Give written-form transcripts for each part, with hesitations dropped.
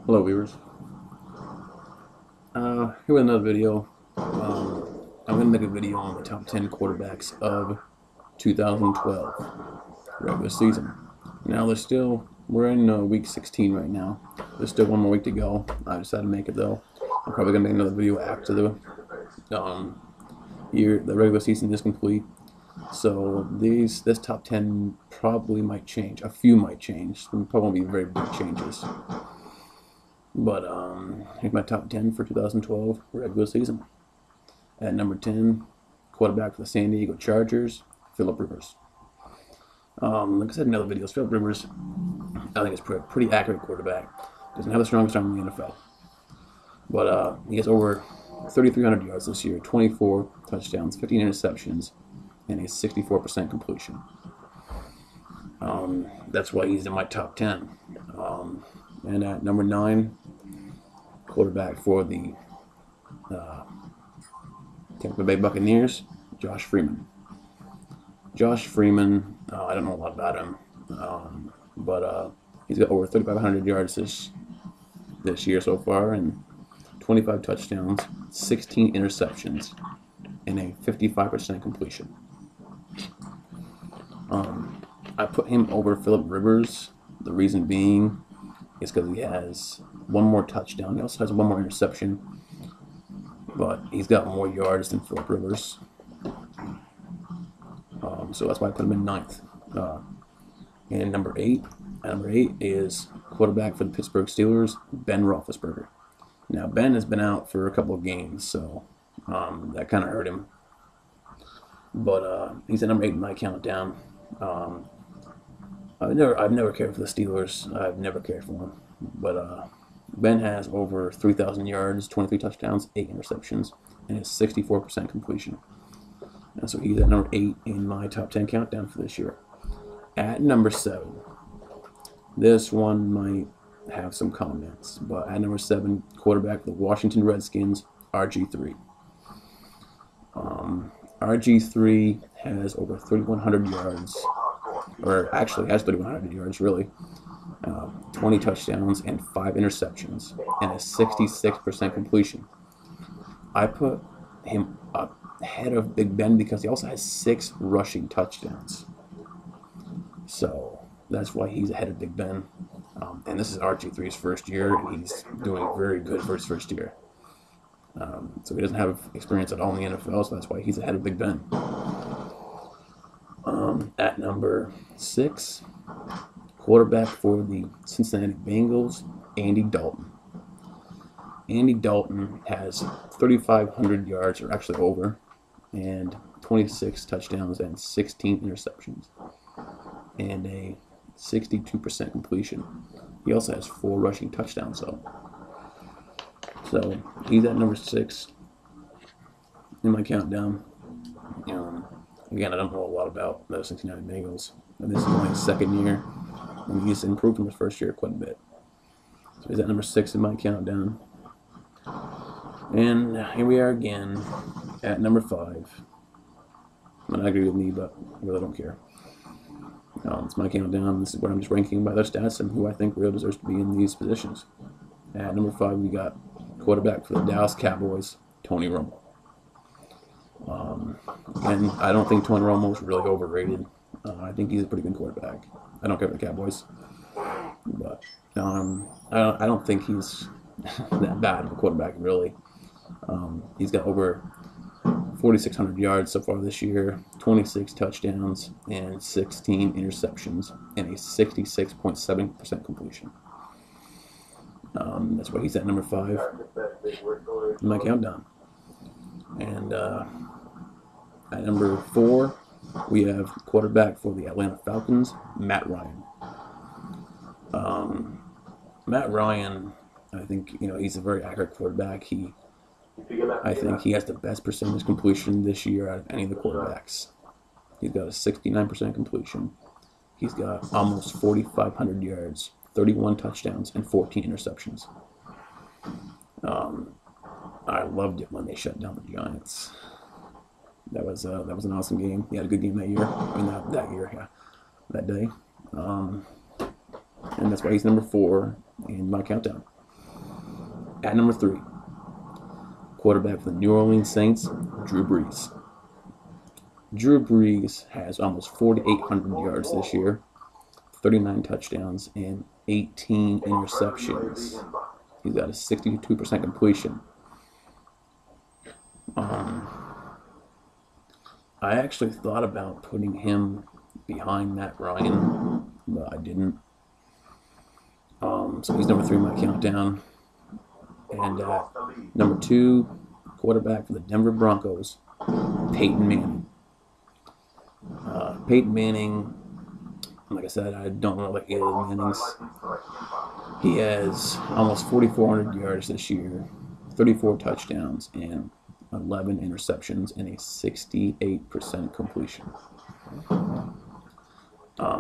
Hello viewers. Here with another video. I'm going to make a video on the top 10 quarterbacks of 2012 regular season. Now we're in week 16 right now. There's still one more week to go. I decided to make it though. I'm probably going to make another video after the regular season is complete. So this top 10 probably might change. A few might change. There probably won't be very big changes. But here's my top 10 for 2012 regular season. At number 10, quarterback for the San Diego Chargers, Philip Rivers. Like I said in other videos, Philip Rivers, I think is a pretty accurate quarterback. Doesn't have the strongest arm in the NFL. But he has over 3,300 yards this year, 24 touchdowns, 15 interceptions, and a 64% completion. That's why he's in my top 10. And at number 9, quarterback for the Tampa Bay Buccaneers, Josh Freeman. Josh Freeman, I don't know a lot about him, but he's got over 3,500 yards this year so far, and 25 touchdowns, 16 interceptions, and a 55% completion. I put him over Philip Rivers. The reason being is because he has one more touchdown. He also has one more interception, but he's got more yards than Philip Rivers. So that's why I put him in 9th. And number 8 is quarterback for the Pittsburgh Steelers, Ben Roethlisberger. Now Ben has been out for a couple of games, so that kind of hurt him. But he's at number 8 in my countdown. I've never cared for the Steelers. I've never cared for them. But Ben has over 3,000 yards, 23 touchdowns, 8 interceptions, and a 64% completion. And so he's at number 8 in my top 10 countdown for this year. At number 7, this one might have some comments, but at number 7, quarterback for the Washington Redskins, RG3. RG3 has over 3,100 yards, or actually has 3,100 yards, really. 20 touchdowns and 5 interceptions, and a 66% completion. I put him up ahead of Big Ben because he also has 6 rushing touchdowns. So that's why he's ahead of Big Ben. And this is RG3's first year, and he's doing very good for his first year. So he doesn't have experience at all in the NFL, so that's why he's ahead of Big Ben. At number 6, quarterback for the Cincinnati Bengals, Andy Dalton. Andy Dalton has 3,500 yards, or actually over, and 26 touchdowns and 16 interceptions, and a 62% completion. He also has 4 rushing touchdowns, though. So he's at number 6 in my countdown. Again, I don't know a lot about the Cincinnati Bengals. And this is only his second year, and he's improved from his first year quite a bit. So he's at number 6 in my countdown. And here we are again at number 5. You might not agree with me, but I really don't care. It's my countdown. This is where I'm just ranking by their stats and who I think really deserves to be in these positions. At number 5, we got quarterback for the Dallas Cowboys, Tony Romo. Again, I don't think Tony Romo is really overrated. I think he's a pretty good quarterback. I don't care for the Cowboys, but I don't think he's that bad of a quarterback, really. He's got over 4,600 yards so far this year, 26 touchdowns, and 16 interceptions, and a 66.7% completion. That's why he's at number 5 in my countdown. And at number 4, we have quarterback for the Atlanta Falcons, Matt Ryan. Matt Ryan, I think he's a very accurate quarterback. I think he has the best percentage completion this year out of any of the quarterbacks. He's got a 69% completion. He's got almost 4,500 yards, 31 touchdowns, and 14 interceptions. I loved it when they shut down the Giants. That was an awesome game. He had a good game that year. That day. And that's why he's number 4 in my countdown. At number 3, quarterback for the New Orleans Saints, Drew Brees. Drew Brees has almost 4,800 yards this year, 39 touchdowns, and 18 interceptions. He's got a 62% completion. I actually thought about putting him behind Matt Ryan, but I didn't. So he's number 3 in my countdown. And number 2, quarterback for the Denver Broncos, Peyton Manning. Peyton Manning, like I said, I don't know like either of the Mannings. He has almost 4,400 yards this year, 34 touchdowns, and 11 interceptions, and a 68% completion.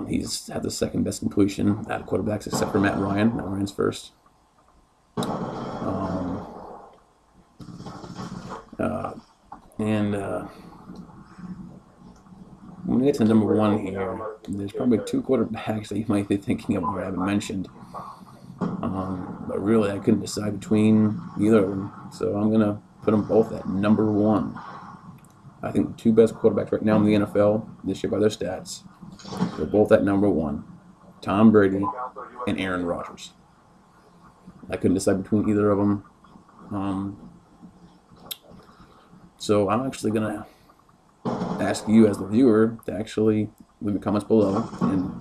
He's had the second best completion out of quarterbacks except for Matt Ryan. Matt Ryan's first. When we get to number 1 here, there's probably 2 quarterbacks that you might be thinking of that I haven't mentioned. But really, I couldn't decide between either of them. So I'm going to put them both at number 1. I think the 2 best quarterbacks right now in the NFL this year by their stats, they're both at number 1. Tom Brady and Aaron Rodgers. I couldn't decide between either of them. So I'm actually going to ask you as the viewer to actually leave your comments below and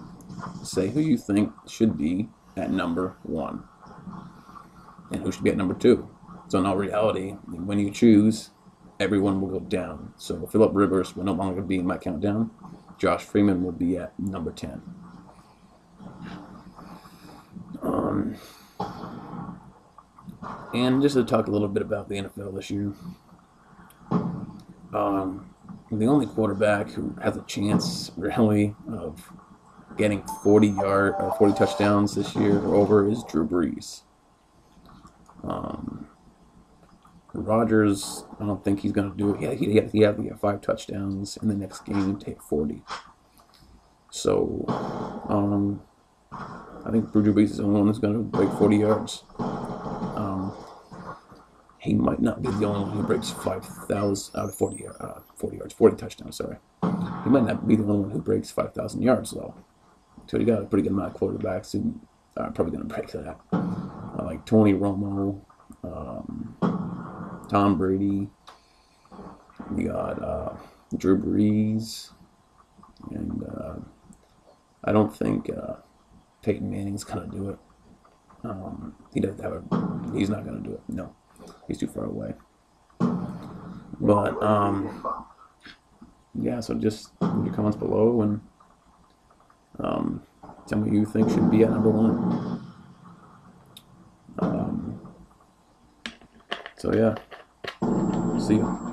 say who you think should be at number 1 and who should be at number 2. So in all reality, when you choose, everyone will go down. So Phillip Rivers will no longer be in my countdown. Josh Freeman will be at number 10. And just to talk a little bit about the NFL this year, the only quarterback who has a chance really of getting 40 touchdowns this year or over is Drew Brees. Rodgers, I don't think he's going to do it. He had 5 touchdowns in the next game to hit 40. So, I think Drew Brees is the only one that's going to break 40 yards. He might not be the only one who breaks 40 touchdowns. Sorry, he might not be the only one who breaks 5,000 yards though. So you got a pretty good amount of quarterbacks who are probably going to break that, like Tony Romo, Tom Brady. You got Drew Brees, and I don't think Peyton Manning's going to do it. He's not going to do it. No. He's too far away. But, yeah, so just leave your comments below and tell me who you think should be at number 1. So, yeah. See you.